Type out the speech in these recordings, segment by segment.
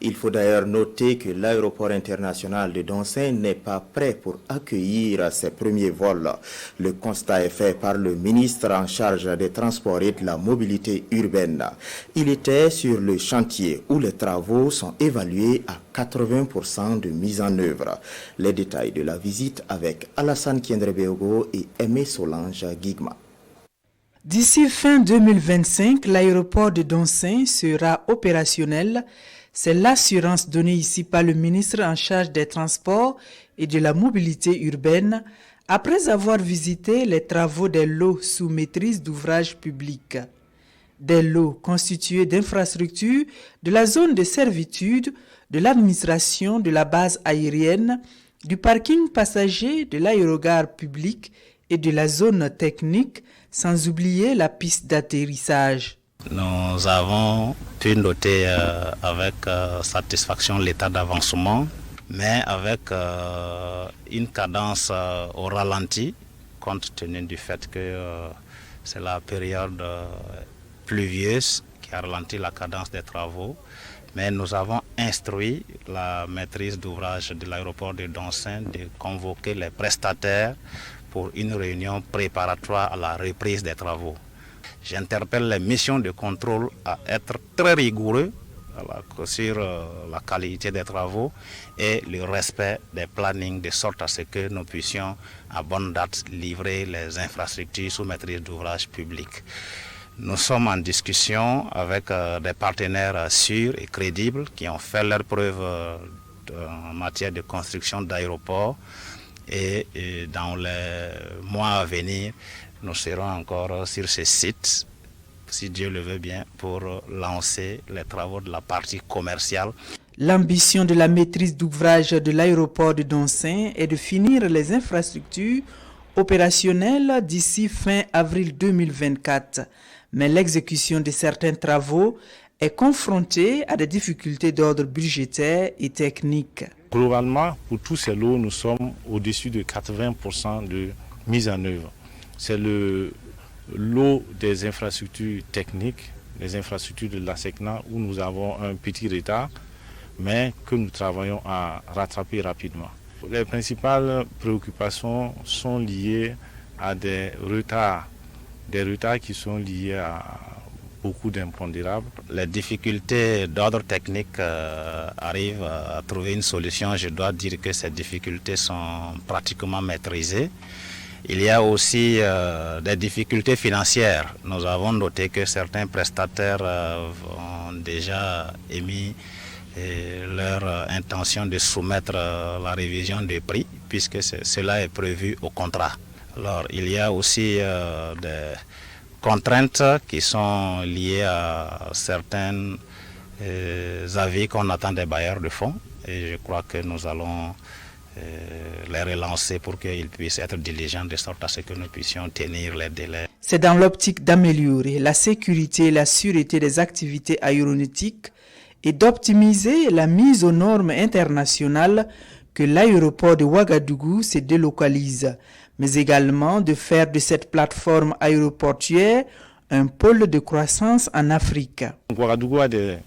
Il faut d'ailleurs noter que l'aéroport international de Doncin n'est pas prêt pour accueillir ses premiers vols. Le constat est fait par le ministre en charge des transports et de la mobilité urbaine. Il était sur le chantier où les travaux sont évalués à 80% de mise en œuvre. Les détails de la visite avec Alassane Kiendrebeogo et Aimé Solange Guigma. D'ici fin 2025, l'aéroport de Doncin sera opérationnel. C'est l'assurance donnée ici par le ministre en charge des Transports et de la Mobilité urbaine après avoir visité les travaux des lots sous maîtrise d'ouvrage public. Des lots constitués d'infrastructures de la zone de servitude, de l'administration de la base aérienne, du parking passager, de l'aérogare public et de la zone technique, sans oublier la piste d'atterrissage. Nous avons pu noter avec satisfaction l'état d'avancement, mais avec une cadence au ralenti, compte tenu du fait que c'est la période pluvieuse qui a ralenti la cadence des travaux. Mais nous avons instruit la maîtrise d'ouvrage de l'aéroport de Doncin de convoquer les prestataires pour une réunion préparatoire à la reprise des travaux. J'interpelle les missions de contrôle à être très rigoureux sur la qualité des travaux et le respect des plannings de sorte à ce que nous puissions à bonne date livrer les infrastructures sous maîtrise d'ouvrage public. Nous sommes en discussion avec des partenaires sûrs et crédibles qui ont fait leurs preuves en matière de construction d'aéroports. Et dans les mois à venir, nous serons encore sur ces sites, si Dieu le veut bien, pour lancer les travaux de la partie commerciale. L'ambition de la maîtrise d'ouvrage de l'aéroport de Doncin est de finir les infrastructures opérationnelles d'ici fin avril 2024. Mais l'exécution de certains travaux est confrontée à des difficultés d'ordre budgétaire et technique. Globalement, pour tous ces lots, nous sommes au-dessus de 80% de mise en œuvre. C'est le lot des infrastructures techniques, les infrastructures de la SECNA, où nous avons un petit retard, mais que nous travaillons à rattraper rapidement. Les principales préoccupations sont liées à des retards qui sont liés à beaucoup d'impondérables. Les difficultés d'ordre technique arrivent à trouver une solution. Je dois dire que ces difficultés sont pratiquement maîtrisées. Il y a aussi des difficultés financières. Nous avons noté que certains prestataires ont déjà émis leur intention de soumettre la révision des prix, puisque cela est prévu au contrat. Alors, il y a aussi des contraintes qui sont liées à certains avis qu'on attend des bailleurs de fonds. Et je crois que nous allons les relancer pour qu'ils puissent être diligents de sorte à ce que nous puissions tenir les délais. C'est dans l'optique d'améliorer la sécurité et la sûreté des activités aéronautiques et d'optimiser la mise aux normes internationales que l'aéroport de Ouagadougou se délocalise, mais également de faire de cette plateforme aéroportuaire un pôle de croissance en Afrique. Ouagadougou a des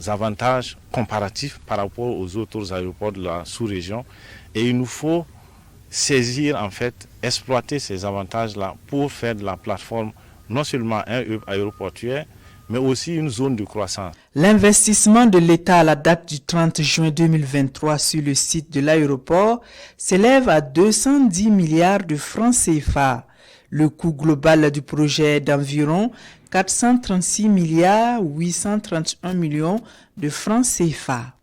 avantages comparatifs par rapport aux autres aéroports de la sous-région et il nous faut saisir, en fait, exploiter ces avantages-là pour faire de la plateforme non seulement un hub aéroportuaire, mais aussi une zone de croissance. L'investissement de l'État à la date du 30 juin 2023 sur le site de l'aéroport s'élève à 210 milliards de francs CFA. Le coût global du projet est d'environ 436 milliards 831 millions de francs CFA.